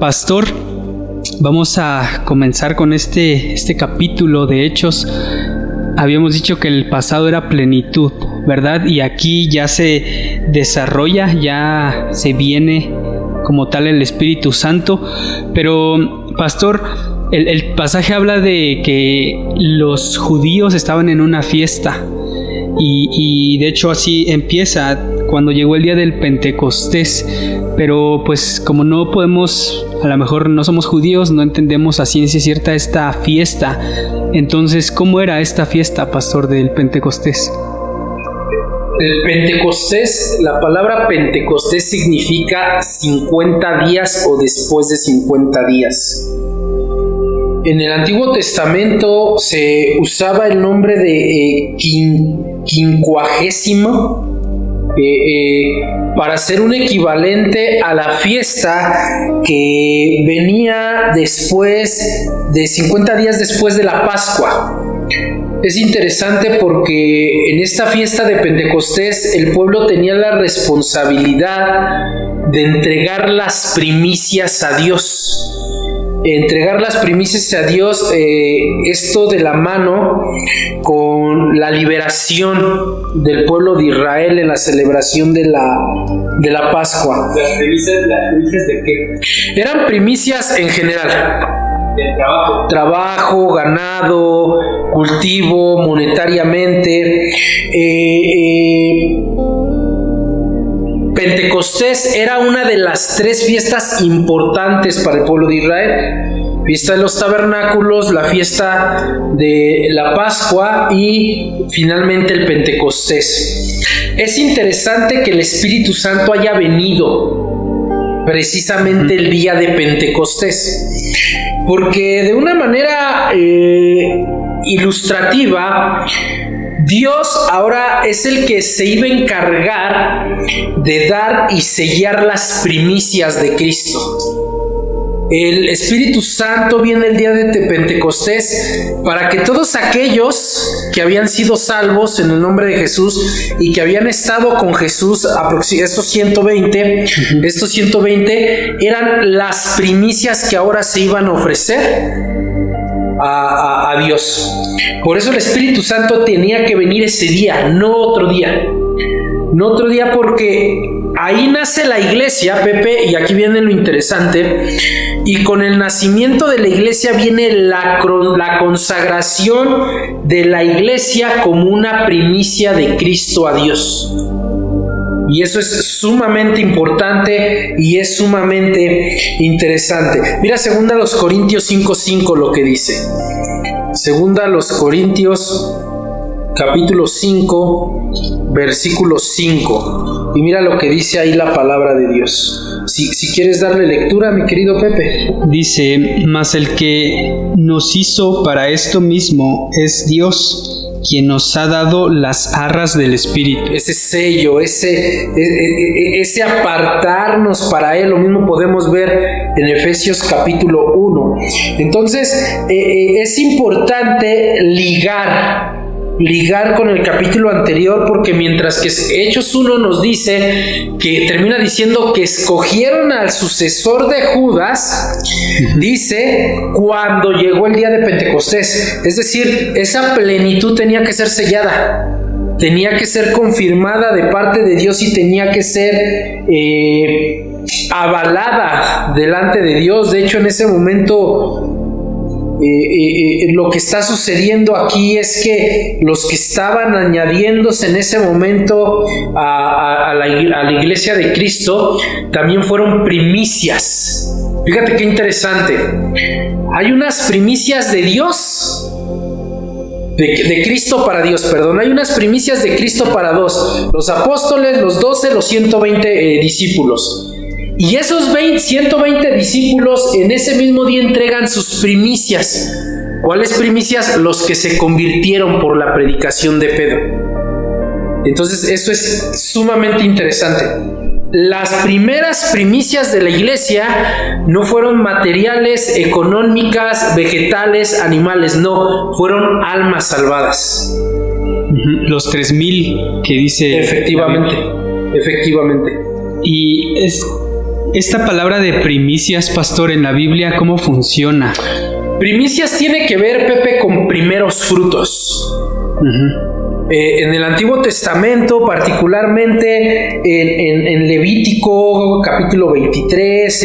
Pastor, vamos a comenzar con este capítulo de Hechos. Habíamos dicho que el pasado era plenitud, ¿verdad? Y aquí ya se desarrolla, ya se viene como tal el Espíritu Santo. Pero, Pastor, el pasaje habla de que los judíos estaban en una fiesta. Y de hecho así empieza cuando llegó el día del Pentecostés. Pero pues como no podemos, a lo mejor no somos judíos, no entendemos a ciencia cierta esta fiesta. Entonces, ¿cómo era esta fiesta, Pastor, del Pentecostés? El Pentecostés, la palabra Pentecostés significa 50 días o después de 50 días. En el Antiguo Testamento se usaba el nombre de quincuagésimo para ser un equivalente a la fiesta que venía después de 50 días después de la Pascua. Es interesante porque en esta fiesta de Pentecostés el pueblo tenía la responsabilidad de entregar las primicias a Dios. Entregar las primicias a Dios, esto de la mano con la liberación del pueblo de Israel en la celebración de la Pascua. ¿Las primicias de qué? Eran primicias en general. ¿De trabajo? Trabajo, ganado, cultivo, monetariamente. Pentecostés era una de las 3 fiestas importantes para el pueblo de Israel: fiesta de los tabernáculos, la fiesta de la Pascua y finalmente el Pentecostés. Es interesante que el Espíritu Santo haya venido precisamente el día de Pentecostés, porque de una manera ilustrativa, Dios ahora es el que se iba a encargar de dar y sellar las primicias de Cristo. El Espíritu Santo viene el día de Pentecostés para que todos aquellos que habían sido salvos en el nombre de Jesús y que habían estado con Jesús, estos 120 eran las primicias que ahora se iban a ofrecer a Dios. Por eso el Espíritu Santo tenía que venir ese día, no otro día. No otro día, porque ahí nace la iglesia, Pepe, y aquí viene lo interesante. Y con el nacimiento de la iglesia viene la consagración de la iglesia como una primicia de Cristo a Dios. Y eso es sumamente importante y es sumamente interesante. Mira 2 Corintios 5:5 lo que dice. 2 Corintios capítulo 5, versículo 5. Y mira lo que dice ahí la palabra de Dios. Si quieres darle lectura, mi querido Pepe. Dice: mas el que nos hizo para esto mismo es Dios, quien nos ha dado las arras del Espíritu. Ese sello, ese apartarnos para Él, lo mismo podemos ver en Efesios capítulo 1. Entonces, es importante ligar con el capítulo anterior, porque mientras que Hechos 1 nos dice que termina diciendo que escogieron al sucesor de Judas, dice cuando llegó el día de Pentecostés. Es decir, esa plenitud tenía que ser sellada, tenía que ser confirmada de parte de Dios y tenía que ser avalada delante de Dios. De hecho, en ese momento lo que está sucediendo aquí es que los que estaban añadiéndose en ese momento a la iglesia de Cristo también fueron primicias. Fíjate qué interesante. Hay unas primicias de Dios, de Cristo para Dios, perdón. Hay unas primicias de Cristo para los apóstoles, los 12, los 120 discípulos. Y esos 120 discípulos en ese mismo día entregan sus primicias. ¿Cuáles primicias? Los que se convirtieron por la predicación de Pedro. Entonces, esto es sumamente interesante. Las primeras primicias de la iglesia no fueron materiales, económicas, vegetales, animales, no, fueron almas salvadas. Los 3,000 que dice. Efectivamente. Y es Esta palabra de primicias, pastor, en la Biblia, ¿cómo funciona? Primicias tiene que ver, Pepe, con primeros frutos. En el Antiguo Testamento, particularmente en Levítico capítulo 23,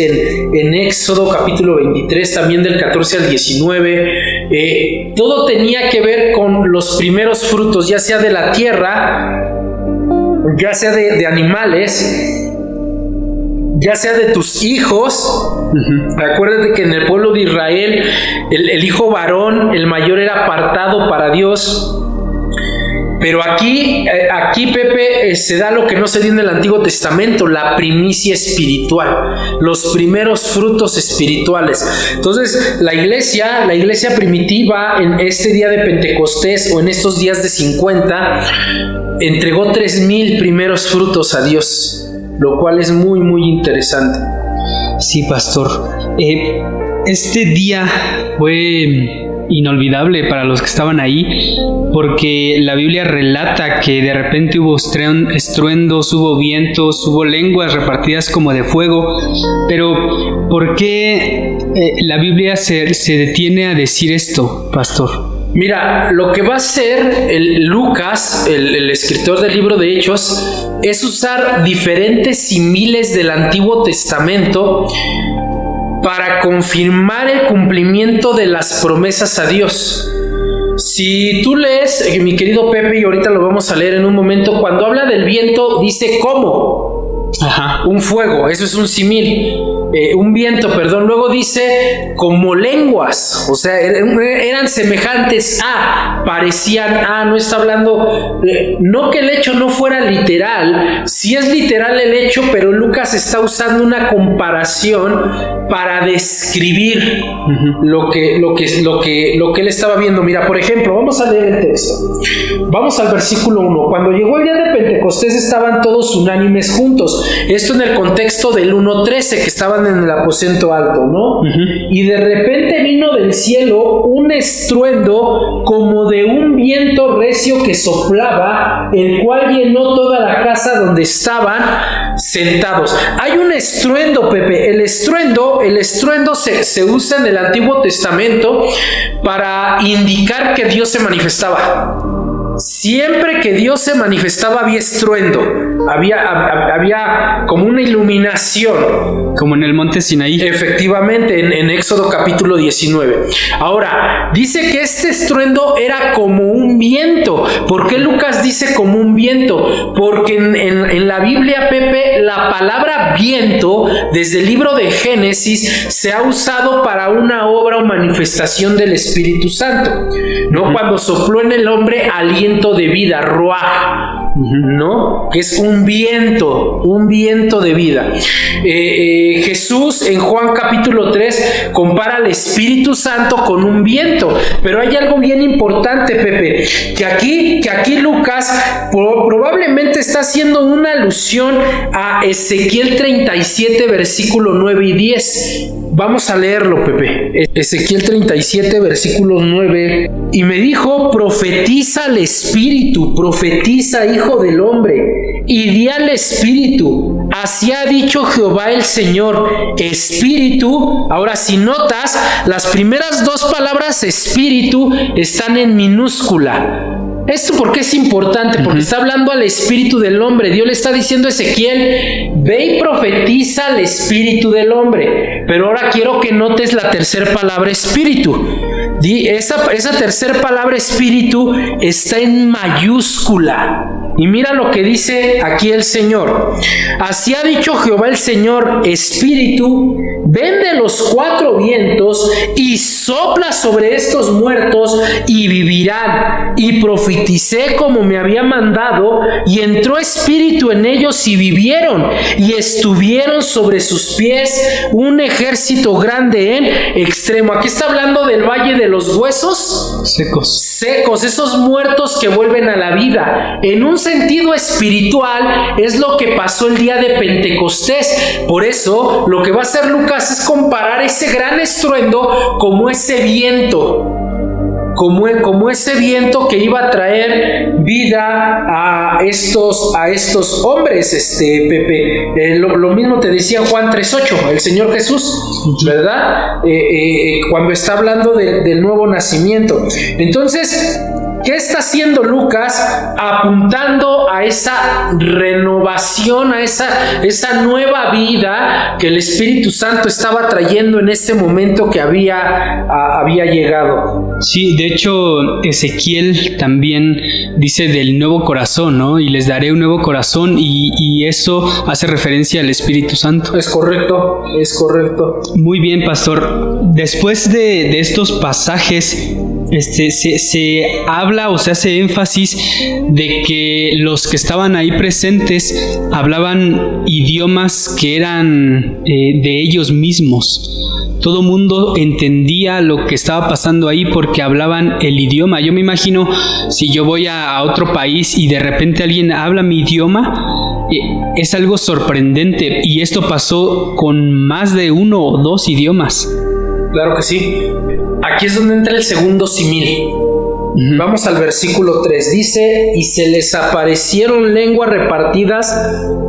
en Éxodo capítulo 23, también del 14 al 19, todo tenía que ver con los primeros frutos, ya sea de la tierra, ya sea de animales, ya sea de tus hijos. Acuérdate que en el pueblo de Israel el hijo varón, el mayor, era apartado para Dios. Pero aquí Pepe, se da lo que no se dio en el Antiguo Testamento, la primicia espiritual, los primeros frutos espirituales. Entonces la iglesia primitiva, en este día de Pentecostés o en estos días de 50, entregó 3,000 primeros frutos a Dios, lo cual es muy, muy interesante. Sí, pastor. Este día fue inolvidable para los que estaban ahí, porque la Biblia relata que de repente hubo estruendos, hubo vientos, hubo lenguas repartidas como de fuego. Pero ¿por qué la Biblia se detiene a decir esto, pastor? Mira, lo que va a hacer Lucas, el escritor del libro de Hechos, es usar diferentes símiles del Antiguo Testamento para confirmar el cumplimiento de las promesas a Dios. Si tú lees, mi querido Pepe, y ahorita lo vamos a leer en un momento, cuando habla del viento dice ¿cómo? Un fuego, eso es un símil. Un viento, perdón. Luego dice como lenguas, o sea, eran semejantes a, parecían a. No está hablando, no que el hecho no fuera literal, sí es literal el hecho, pero Lucas está usando una comparación para describir lo que él estaba viendo. Mira, por ejemplo, vamos a leer el texto. Vamos al versículo 1. Cuando llegó el día de Pentecostés estaban todos unánimes juntos. Esto en el contexto del 1:13, que estaban en el aposento alto, ¿no? Y de repente vino del cielo un estruendo como de un viento recio que soplaba, el cual llenó toda la casa donde estaban sentados. Hay un estruendo, Pepe. El estruendo se usa en el Antiguo Testamento para indicar que Dios se manifestaba. Siempre que Dios se manifestaba había estruendo, había como una iluminación. Como en el monte Sinaí. Efectivamente, en Éxodo capítulo 19. Ahora, dice que este estruendo era como un viento. ¿Por qué Lucas dice como un viento? Porque en la Biblia, Pepe, la palabra viento, desde el libro de Génesis, se ha usado para una obra o manifestación del Espíritu Santo, ¿no? Cuando sopló en el hombre aliento de vida, ruaj, ¿no? Que es un viento de vida. Jesús en Juan capítulo 3 compara al Espíritu Santo con un viento. Pero hay algo bien importante, Pepe, que aquí Lucas probablemente está haciendo una alusión a Ezequiel 37 versículo 9 y 10. Vamos a leerlo, Pepe. Ezequiel 37 versículos 9. Y me dijo: profetiza al Espíritu, profetiza, hijo del hombre, y di al Espíritu: así ha dicho Jehová el Señor, Espíritu. Ahora, si notas, las primeras dos palabras Espíritu están en minúscula. ¿Esto por qué es importante? Porque está hablando al espíritu del hombre. Dios le está diciendo a Ezequiel: ve y profetiza al espíritu del hombre. Pero ahora quiero que notes la tercera palabra espíritu. Esa tercera palabra espíritu está en mayúscula. Y mira lo que dice aquí el Señor: así ha dicho Jehová el Señor, Espíritu, ven de los cuatro vientos y sopla sobre estos muertos y vivirán. Y profeticé como me había mandado, y entró espíritu en ellos y vivieron, y estuvieron sobre sus pies un ejército grande en extremo. Aquí está hablando del valle de los huesos secos, esos muertos que vuelven a la vida. En un sentido espiritual es lo que pasó el día de Pentecostés. Por eso lo que va a hacer Lucas es comparar ese gran estruendo como ese viento, como ese viento que iba a traer vida a estos hombres, Pepe. Lo mismo te decía Juan 3:8, el Señor Jesús, ¿verdad? Cuando está hablando del nuevo nacimiento. Entonces, ¿qué está haciendo Lucas? Apuntando a esa renovación, a esa nueva vida que el Espíritu Santo estaba trayendo en este momento que había llegado. Sí, de hecho Ezequiel también dice del nuevo corazón, ¿no? Y les daré un nuevo corazón, y eso hace referencia al Espíritu Santo. Es correcto, es correcto. Muy bien, pastor. Después de estos pasajes, se habla o se hace énfasis de que los que estaban ahí presentes hablaban idiomas que eran de ellos mismos. Todo mundo entendía lo que estaba pasando ahí porque hablaban el idioma. Yo me imagino, si yo voy a otro país y de repente alguien habla mi idioma, es algo sorprendente, y esto pasó con más de 1 o 2 idiomas. Claro que sí. Aquí es donde entra el segundo símil. Vamos al versículo 3. Dice: y se les aparecieron lenguas repartidas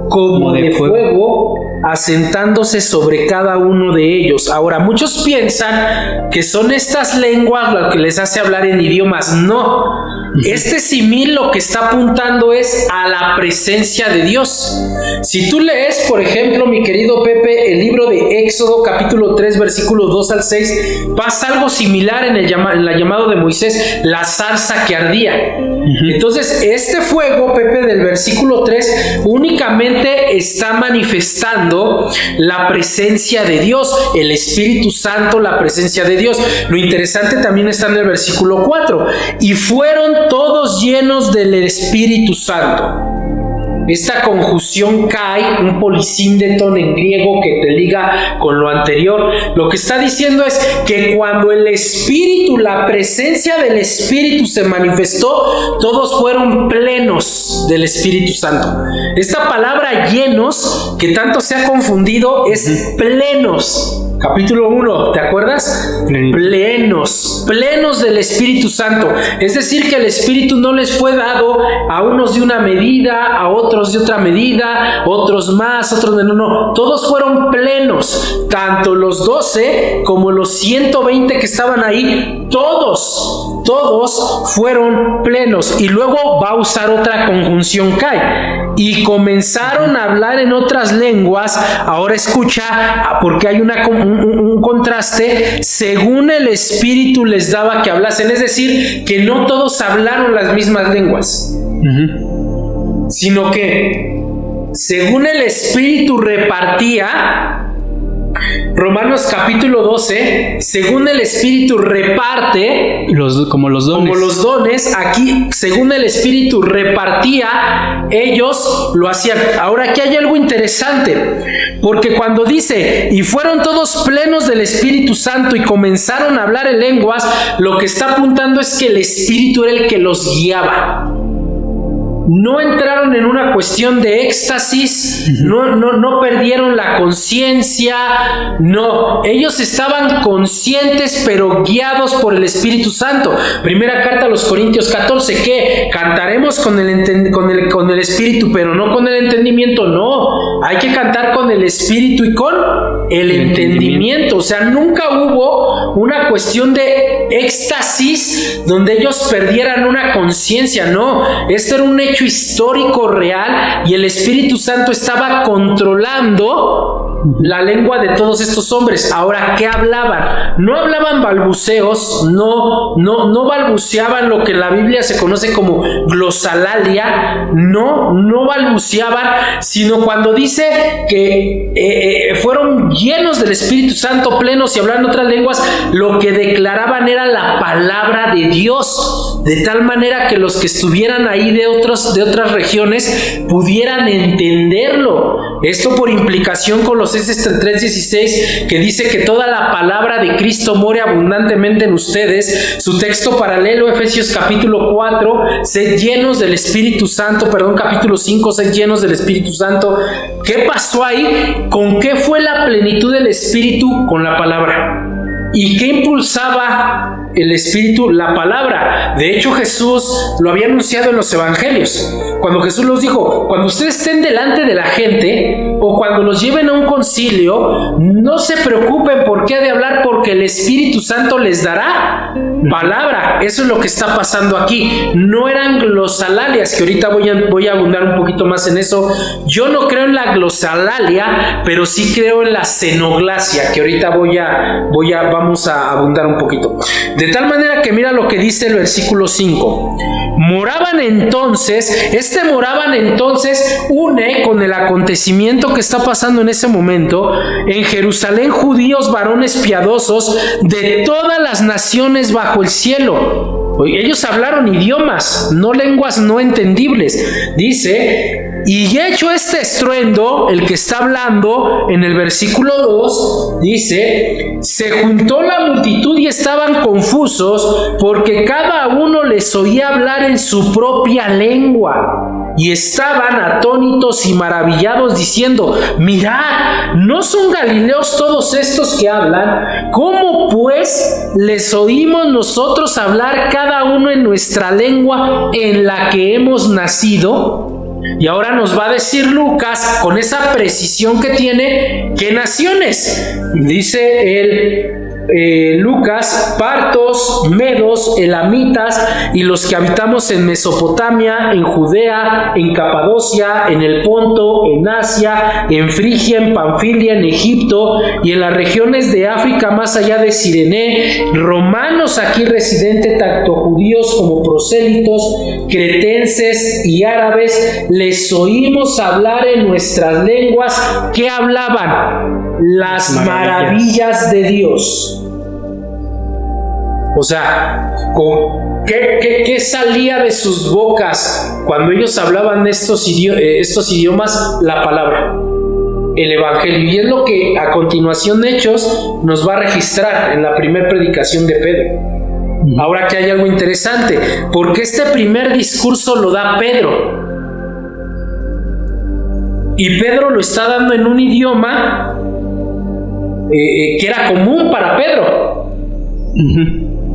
como de fuego, asentándose sobre cada uno de ellos. Ahora, muchos piensan que son estas lenguas lo que les hace hablar en idiomas. No. Este símil lo que está apuntando es a la presencia de Dios. Si tú lees, por ejemplo, mi querido Pepe, el libro de Éxodo, capítulo 3, versículos 2 al 6, pasa algo similar en el llamado de Moisés, la zarza que ardía. Entonces, este fuego, Pepe, del versículo 3, únicamente está manifestando la presencia de Dios, el Espíritu Santo, la presencia de Dios. Lo interesante también está en el versículo 4. Y fueron todos llenos del Espíritu Santo. Esta conjunción kai, un polisíndeton en griego que te liga con lo anterior, lo que está diciendo es que cuando el Espíritu, la presencia del Espíritu se manifestó, todos fueron plenos del Espíritu Santo. Esta palabra llenos, que tanto se ha confundido, es plenos. Capítulo 1, ¿te acuerdas? Plenos del Espíritu Santo. Es decir, que el Espíritu no les fue dado a unos de una medida, a otros de otra medida, otros más, otros menos. No, todos fueron plenos. Tanto los 12 como los 120 que estaban ahí, todos fueron plenos. Y luego va a usar otra conjunción kai. Y comenzaron a hablar en otras lenguas. Ahora escucha, porque hay un contraste, según el Espíritu les daba que hablasen. Es decir, que no todos hablaron las mismas lenguas, sino que según el Espíritu repartía. Romanos capítulo 12, según el Espíritu reparte, como los dones, aquí según el Espíritu repartía, ellos lo hacían. Ahora aquí hay algo interesante, porque cuando dice, y fueron todos plenos del Espíritu Santo y comenzaron a hablar en lenguas, lo que está apuntando es que el Espíritu era el que los guiaba. No entraron en una cuestión de éxtasis, no perdieron la conciencia, no, ellos estaban conscientes pero guiados por el Espíritu Santo. Primera carta a los Corintios 14, ¿qué? Cantaremos con el Espíritu, pero no con el entendimiento. No, hay que cantar con el Espíritu y con el entendimiento. O sea, nunca hubo una cuestión de éxtasis donde ellos perdieran una conciencia. No, esto era un hecho histórico real, y el Espíritu Santo estaba controlando la lengua de todos estos hombres. Ahora, ¿qué hablaban? No hablaban balbuceos, no balbuceaban lo que en la Biblia se conoce como glosalalia, no balbuceaban, sino cuando dice que fueron llenos del Espíritu Santo, plenos, y hablaban otras lenguas, lo que declaraban era la palabra de Dios, de tal manera que los que estuvieran ahí de otras regiones pudieran entenderlo. Esto por implicación Colosenses 3:16, que dice que toda la palabra de Cristo more abundantemente en ustedes. Su texto paralelo, Efesios capítulo 4, sed llenos del Espíritu Santo, capítulo 5, sed llenos del Espíritu Santo. ¿Qué pasó ahí? ¿Con qué fue la plenitud del Espíritu? Con la palabra. ¿Y qué impulsaba el Espíritu? La palabra. De hecho, Jesús lo había anunciado en los evangelios. Cuando Jesús los dijo, cuando ustedes estén delante de la gente o cuando los lleven a un concilio, no se preocupen por qué ha de hablar, porque el Espíritu Santo les dará palabra. Eso es lo que está pasando aquí. No eran glosalalias, que ahorita voy a abundar un poquito más en eso. Yo no creo en la glosalalia, pero sí creo en la xenoglasia, que ahorita vamos a abundar un poquito. De tal manera que mira lo que dice el versículo 5. Moraban entonces, une con el acontecimiento que está pasando en ese momento en Jerusalén judíos varones piadosos de todas las naciones bajo el cielo. Ellos hablaron idiomas, no lenguas no entendibles. Dice, y hecho este estruendo, el que está hablando en el versículo 2, dice, se juntó la multitud y estaban confusos porque cada uno les oía hablar en su propia lengua. Y estaban atónitos y maravillados diciendo, mirad, ¿no son galileos todos estos que hablan? ¿Cómo pues les oímos nosotros hablar cada uno en nuestra lengua en la que hemos nacido? Y ahora nos va a decir Lucas, con esa precisión que tiene, ¿qué naciones? Dice él, Lucas, partos, medos, elamitas y los que habitamos en Mesopotamia, en Judea, en Capadocia, en el Ponto, en Asia, en Frigia, en Panfilia, en Egipto y en las regiones de África más allá de Cirene, romanos aquí residentes, tanto judíos como prosélitos, cretenses y árabes, les oímos hablar en nuestras lenguas. ¿Qué hablaban? Las maravillas de Dios. O sea, ¿qué salía de sus bocas cuando ellos hablaban estos idiomas? La palabra, el evangelio. Y es lo que a continuación de Hechos nos va a registrar en la primera predicación de Pedro. Ahora que hay algo interesante, porque este primer discurso lo da Pedro. Y Pedro lo está dando en un idioma que era común para Pedro.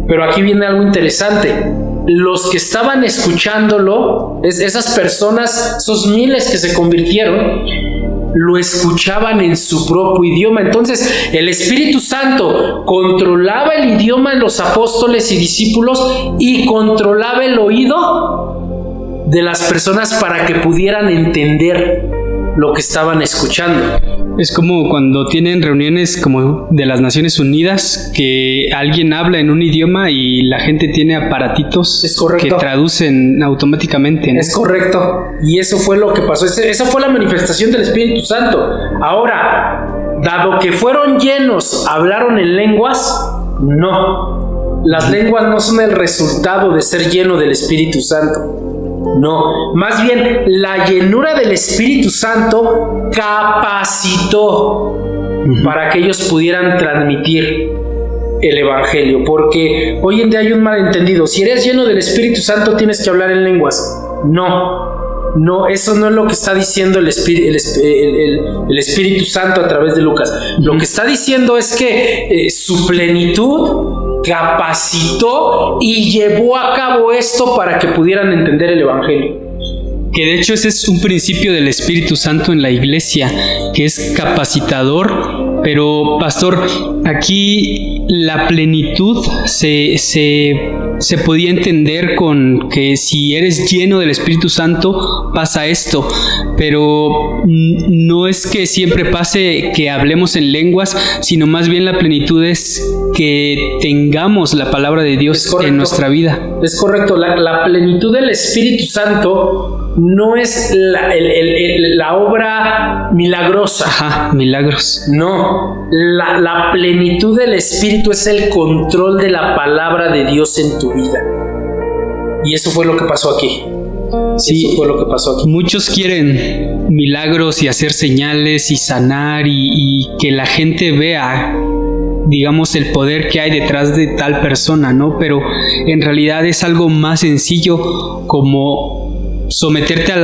Pero aquí viene algo interesante. Los que estaban escuchándolo, esas personas, esos miles que se convirtieron, lo escuchaban en su propio idioma. Entonces el Espíritu Santo controlaba el idioma de los apóstoles y discípulos y controlaba el oído de las personas para que pudieran entender lo que estaban escuchando. Es como cuando tienen reuniones como de las Naciones Unidas, que alguien habla en un idioma y la gente tiene aparatitos que traducen automáticamente, ¿no? Es correcto. Y eso fue lo que pasó. Esa fue la manifestación del Espíritu Santo. Ahora, dado que fueron llenos, ¿hablaron en lenguas? No. Las lenguas no son el resultado de ser lleno del Espíritu Santo. No, más bien la llenura del Espíritu Santo capacitó para que ellos pudieran transmitir el Evangelio, porque hoy en día hay un malentendido. Si eres lleno del Espíritu Santo tienes que hablar en lenguas. No, eso no es lo que está diciendo el Espíritu Santo a través de Lucas. Lo que está diciendo es que su plenitud capacitó y llevó a cabo esto para que pudieran entender el Evangelio. Que de hecho ese es un principio del Espíritu Santo en la iglesia, que es capacitador. Pero pastor, aquí la plenitud se podía entender con que si eres lleno del Espíritu Santo pasa esto, pero no es que siempre pase que hablemos en lenguas, sino más bien la plenitud es que tengamos la palabra de Dios en nuestra vida. Es correcto, la plenitud del Espíritu Santo no es la obra milagrosa. Ajá, milagros. No, la plenitud del Espíritu es el control de la palabra de Dios en tu vida. Y eso fue lo que pasó aquí. Sí, eso fue lo que pasó aquí. Muchos quieren milagros y hacer señales y sanar y que la gente vea, digamos, el poder que hay detrás de tal persona, ¿no? Pero en realidad es algo más sencillo, como someterte a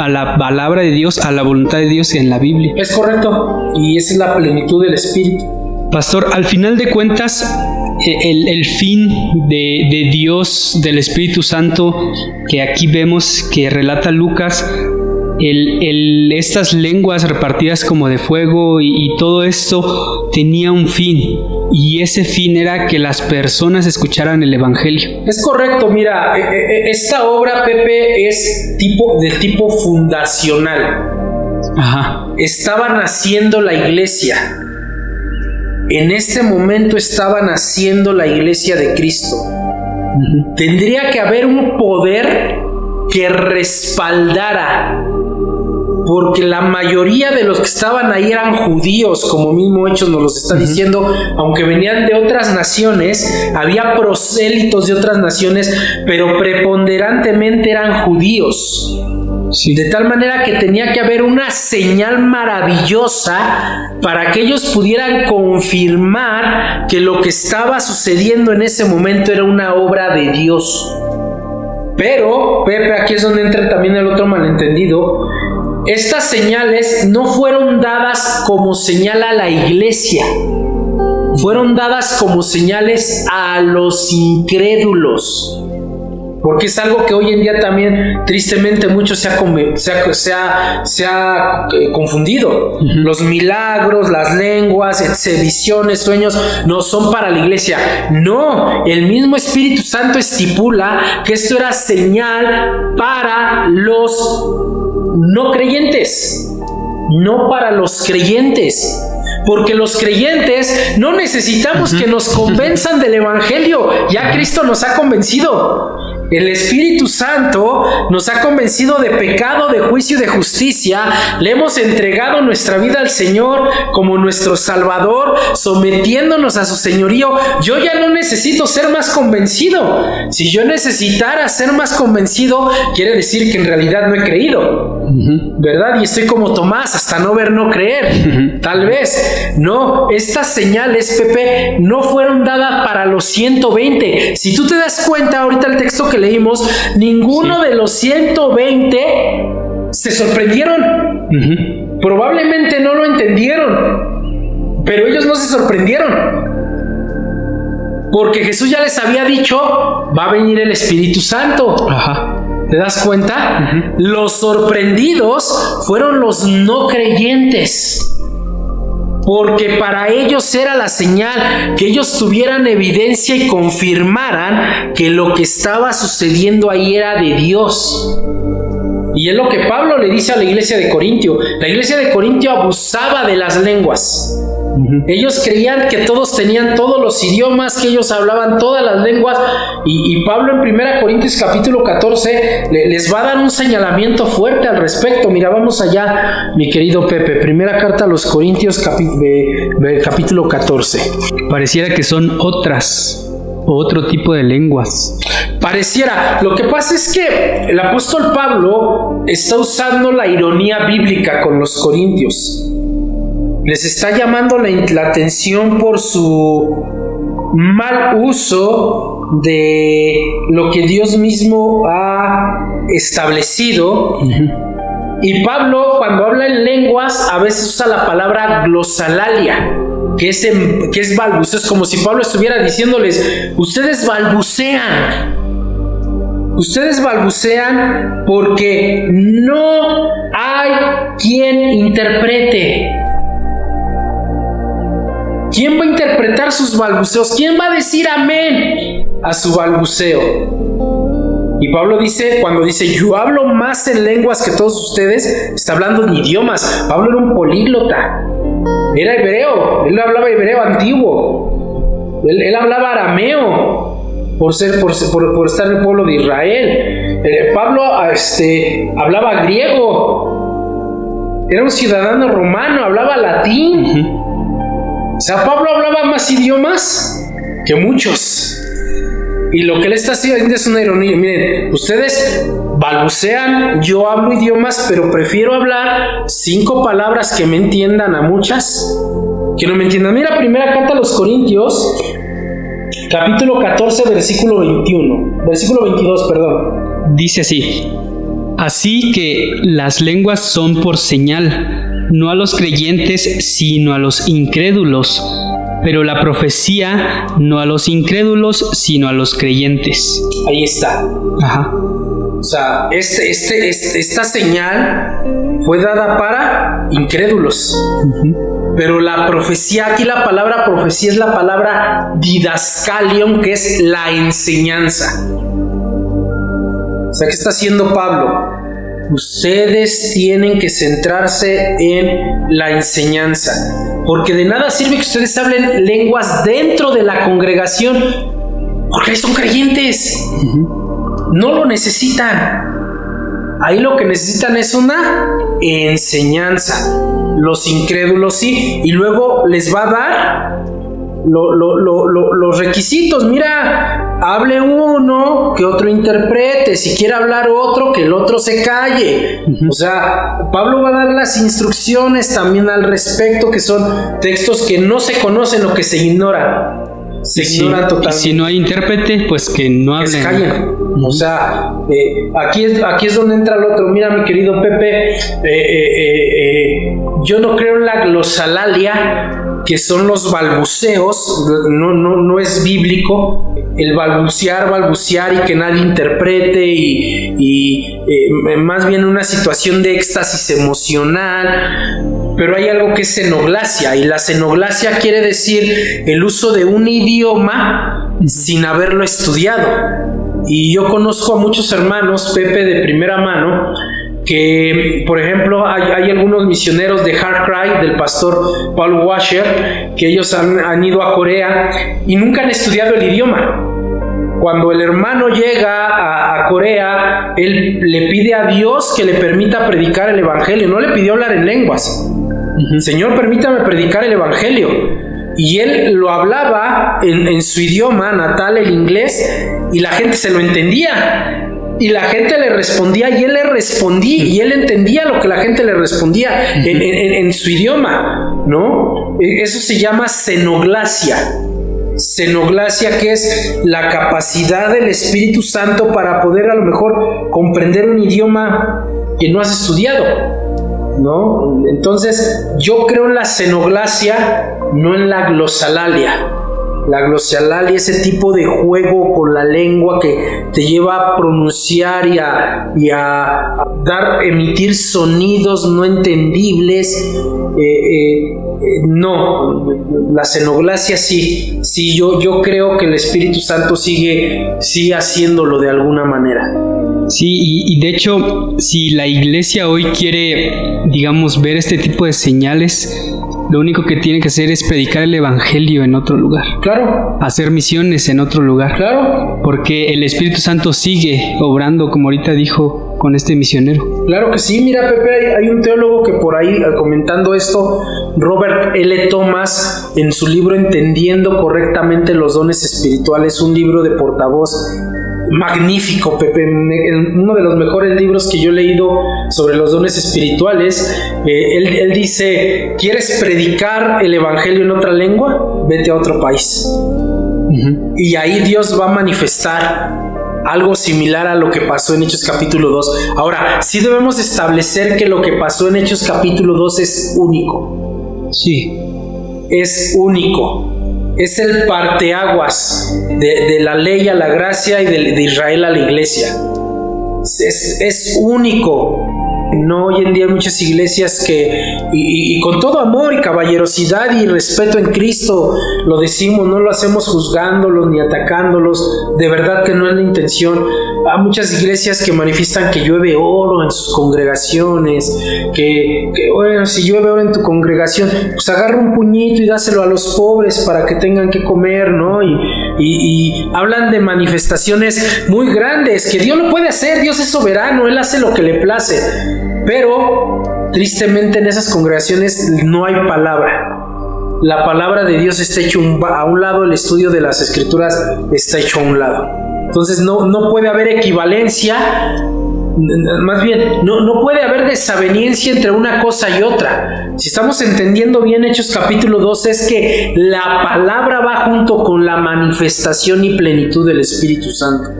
la palabra de Dios, a la voluntad de Dios en la Biblia. Es correcto, y esa es la plenitud del Espíritu. Pastor, al final de cuentas, el fin de Dios, del Espíritu Santo, que aquí vemos que relata Lucas, estas lenguas repartidas como de fuego y todo esto tenía un fin, y ese fin era que las personas escucharan el Evangelio. Es correcto, mira, esta obra, Pepe, es de tipo fundacional. Ajá. Estaba naciendo la iglesia. En este momento estaba naciendo la iglesia de Cristo. Uh-huh. Tendría que haber un poder que respaldara, porque la mayoría de los que estaban ahí eran judíos, como mismo Hechos nos los está diciendo, aunque venían de otras naciones, había prosélitos de otras naciones, pero preponderantemente eran judíos. Sí. De tal manera que tenía que haber una señal maravillosa para que ellos pudieran confirmar que lo que estaba sucediendo en ese momento era una obra de Dios. Pero, Pepe, aquí es donde entra también el otro malentendido. Estas señales no fueron dadas como señal a la iglesia, fueron dadas como señales a los incrédulos. Porque es algo que hoy en día también, tristemente, mucho se ha confundido. Uh-huh. Los milagros, las lenguas, visiones, sueños, no son para la iglesia. No, el mismo Espíritu Santo estipula que esto era señal para los no creyentes, no para los creyentes. Porque los creyentes no necesitamos que nos convenzan del Evangelio. Ya Cristo nos ha convencido. El Espíritu Santo nos ha convencido de pecado, de juicio y de justicia. Le hemos entregado nuestra vida al Señor como nuestro Salvador, sometiéndonos a su señorío. Yo ya no necesito ser más convencido. Si yo necesitara ser más convencido, quiere decir que en realidad no he creído, ¿verdad? Y estoy como Tomás, hasta no ver, no creer. Tal vez. No, estas señales, Pepe, no fueron dadas para los 120. Si tú te das cuenta, ahorita el texto que leímos, ninguno de los 120 se sorprendieron. Uh-huh. Probablemente no lo entendieron, pero ellos no se sorprendieron, porque Jesús ya les había dicho, va a venir el Espíritu Santo. Ajá. ¿Te das cuenta? Uh-huh. Los sorprendidos fueron los no creyentes, porque para ellos era la señal, que ellos tuvieran evidencia y confirmaran que lo que estaba sucediendo ahí era de Dios. Y es lo que Pablo le dice a la iglesia de Corintio. La iglesia de Corintio abusaba de las lenguas. Uh-huh. Ellos creían que todos tenían todos los idiomas, que ellos hablaban todas las lenguas, y Pablo en 1 Corintios capítulo 14 les va a dar un señalamiento fuerte al respecto. Mira, vamos allá, mi querido Pepe. Primera carta a los Corintios capítulo 14. Pareciera que son otro tipo de lenguas. Pareciera. Lo que pasa es que el apóstol Pablo está usando la ironía bíblica con los corintios. Les está llamando la atención por su mal uso de lo que Dios mismo ha establecido. Uh-huh. Y Pablo, cuando habla en lenguas, a veces usa la palabra glosalalia, que es balbuceo. Es como si Pablo estuviera diciéndoles, ustedes balbucean porque no hay quien interprete. ¿Quién va a interpretar sus balbuceos? ¿Quién va a decir amén a su balbuceo? Y Pablo dice, cuando dice, yo hablo más en lenguas que todos ustedes, está hablando en idiomas. Pablo era un políglota. Era hebreo. Él hablaba hebreo antiguo. Él hablaba arameo por estar en el pueblo de Israel. Pablo hablaba griego. Era un ciudadano romano, hablaba latín. Uh-huh. O sea, Pablo hablaba más idiomas que muchos. Y lo que él está haciendo es una ironía. Miren, ustedes balbucean, yo hablo idiomas, pero prefiero hablar 5 palabras que me entiendan a muchas que no me entiendan. Mira, primera carta a los Corintios, capítulo 14, versículo 22, perdón. Dice así: así que las lenguas son por señal, no a los creyentes, sino a los incrédulos, pero la profecía no a los incrédulos, sino a los creyentes. Ahí está. Ajá. O sea, esta señal fue dada para incrédulos. Pero la profecía, aquí la palabra profecía es la palabra didascalion, que es la enseñanza. O sea, ¿qué está haciendo Pablo? Ustedes tienen que centrarse en la enseñanza, porque de nada sirve que ustedes hablen lenguas dentro de la congregación, porque son creyentes. No lo necesitan. Ahí lo que necesitan es una enseñanza. Los incrédulos sí, y luego les va a dar los requisitos. Mira, hable uno, que otro interprete. Si quiere hablar otro, que el otro se calle. O sea, Pablo va a dar las instrucciones también al respecto, que son textos que no se conocen o que se ignoran. Se ignoran totalmente. Y si no hay intérprete, pues que no hablen. Que se callen. O sea, aquí es donde entra el otro. Mira, mi querido Pepe, yo no creo en la glosalalia, que son los balbuceos. No es bíblico el balbucear y que nadie interprete, y más bien una situación de éxtasis emocional. Pero hay algo que es xenoglasia, y la xenoglasia quiere decir el uso de un idioma sin haberlo estudiado. Y yo conozco a muchos hermanos, Pepe, de primera mano, que, por ejemplo, hay algunos misioneros de Heart Cry, del pastor Paul Washer, que ellos han ido a Corea y nunca han estudiado el idioma. Cuando el hermano llega a Corea, él le pide a Dios que le permita predicar el evangelio. No le pidió hablar en lenguas. Señor, permítame predicar el evangelio. Y él lo hablaba en su idioma natal, el inglés, y la gente se lo entendía. Y la gente le respondía, y él le respondía, y él entendía lo que la gente le respondía en su idioma, ¿no? Eso se llama xenoglasia. Xenoglasia, que es la capacidad del Espíritu Santo para poder a lo mejor comprender un idioma que no has estudiado, ¿no? Entonces, yo creo en la xenoglasia, no en la glosalalia. La glosalalia, ese tipo de juego con la lengua que te lleva a pronunciar y a emitir sonidos no entendibles. No, la xenoglasia sí, yo creo que el Espíritu Santo sigue haciéndolo de alguna manera. Sí, y de hecho, si la iglesia hoy quiere, digamos, ver este tipo de señales, lo único que tiene que hacer es predicar el evangelio en otro lugar. Claro. Hacer misiones en otro lugar. Claro. Porque el Espíritu Santo sigue obrando, como ahorita dijo, con este misionero. Claro que sí. Mira, Pepe, hay un teólogo que por ahí, comentando esto, Robert L. Thomas, en su libro Entendiendo correctamente los dones espirituales, un libro de portavoz magnífico, Pepe, uno de los mejores libros que yo he leído sobre los dones espirituales. Él dice: ¿quieres predicar el evangelio en otra lengua? Vete a otro país. Y ahí Dios va a manifestar algo similar a lo que pasó en Hechos capítulo 2. Ahora, sí debemos establecer que lo que pasó en Hechos capítulo 2 es único. Sí. Es único. Es el parteaguas de la ley a la gracia y de Israel a la iglesia. Es único. No, hoy en día hay muchas iglesias que, y con todo amor y caballerosidad y respeto en Cristo, lo decimos, no lo hacemos juzgándolos ni atacándolos, de verdad que no es la intención. Hay muchas iglesias que manifiestan que llueve oro en sus congregaciones, que bueno, si llueve oro en tu congregación, pues agarra un puñito y dáselo a los pobres para que tengan que comer, ¿no? Y hablan de manifestaciones muy grandes, que Dios lo puede hacer, Dios es soberano, Él hace lo que le place. Pero tristemente en esas congregaciones no hay palabra. La palabra de Dios está hecho a un lado, el estudio de las escrituras está hecho a un lado. Entonces no puede haber equivalencia, más bien no puede haber desaveniencia entre una cosa y otra. Si estamos entendiendo bien Hechos capítulo 2, es que la palabra va junto con la manifestación y plenitud del Espíritu Santo.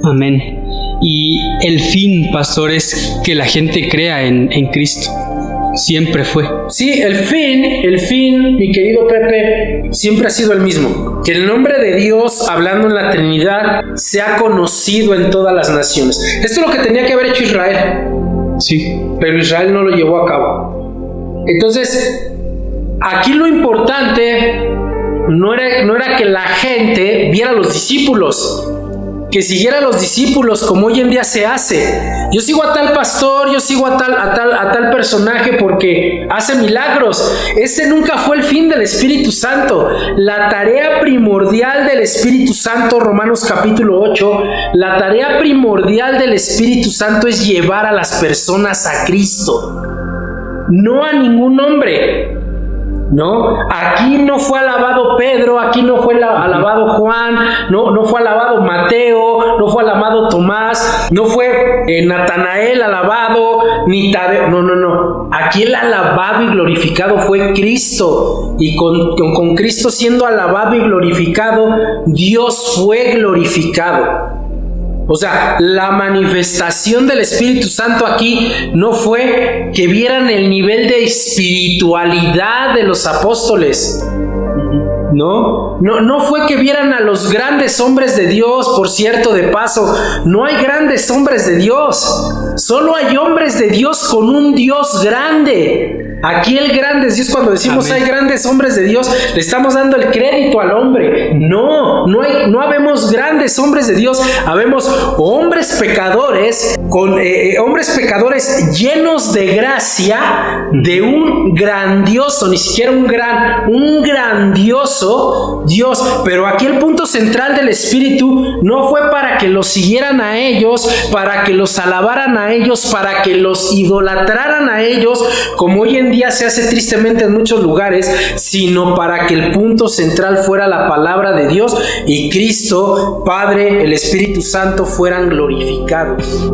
Amén. Y el fin, pastor, es que la gente crea en Cristo. Siempre fue. Sí, el fin, mi querido Pepe, siempre ha sido el mismo. Que el nombre de Dios, hablando en la Trinidad, sea conocido en todas las naciones. Esto es lo que tenía que haber hecho Israel. Sí. Pero Israel no lo llevó a cabo. Entonces, aquí lo importante no era que la gente viera a los discípulos, que siguiera a los discípulos como hoy en día se hace. Yo sigo a tal pastor, yo sigo a tal personaje porque hace milagros. Ese nunca fue el fin del Espíritu Santo. La tarea primordial del Espíritu Santo, Romanos capítulo 8, la tarea primordial del Espíritu Santo es llevar a las personas a Cristo, no a ningún hombre. ¿No? Aquí no fue alabado Pedro, aquí no fue alabado Juan, no fue alabado Mateo, no fue alabado Tomás, no fue Natanael alabado, ni Tadeo, no. Aquí el alabado y glorificado fue Cristo, y con Cristo siendo alabado y glorificado, Dios fue glorificado. O sea, la manifestación del Espíritu Santo aquí no fue que vieran el nivel de espiritualidad de los apóstoles. No fue que vieran a los grandes hombres de Dios. Por cierto, de paso, no hay grandes hombres de Dios. Solo hay hombres de Dios con un Dios grande. Aquí el grande es Dios. Cuando decimos Amén. Hay grandes hombres de Dios, le estamos dando el crédito al hombre. No habemos grandes hombres de Dios. Habemos hombres pecadores, hombres pecadores llenos de gracia, de un grandioso, ni siquiera un grandioso Dios. Pero aquí el punto central del Espíritu no fue para que los siguieran a ellos, para que los alabaran a ellos, para que los idolatraran a ellos, como hoy en día se hace tristemente en muchos lugares, sino para que el punto central fuera la palabra de Dios y Cristo, Padre, el Espíritu Santo fueran glorificados.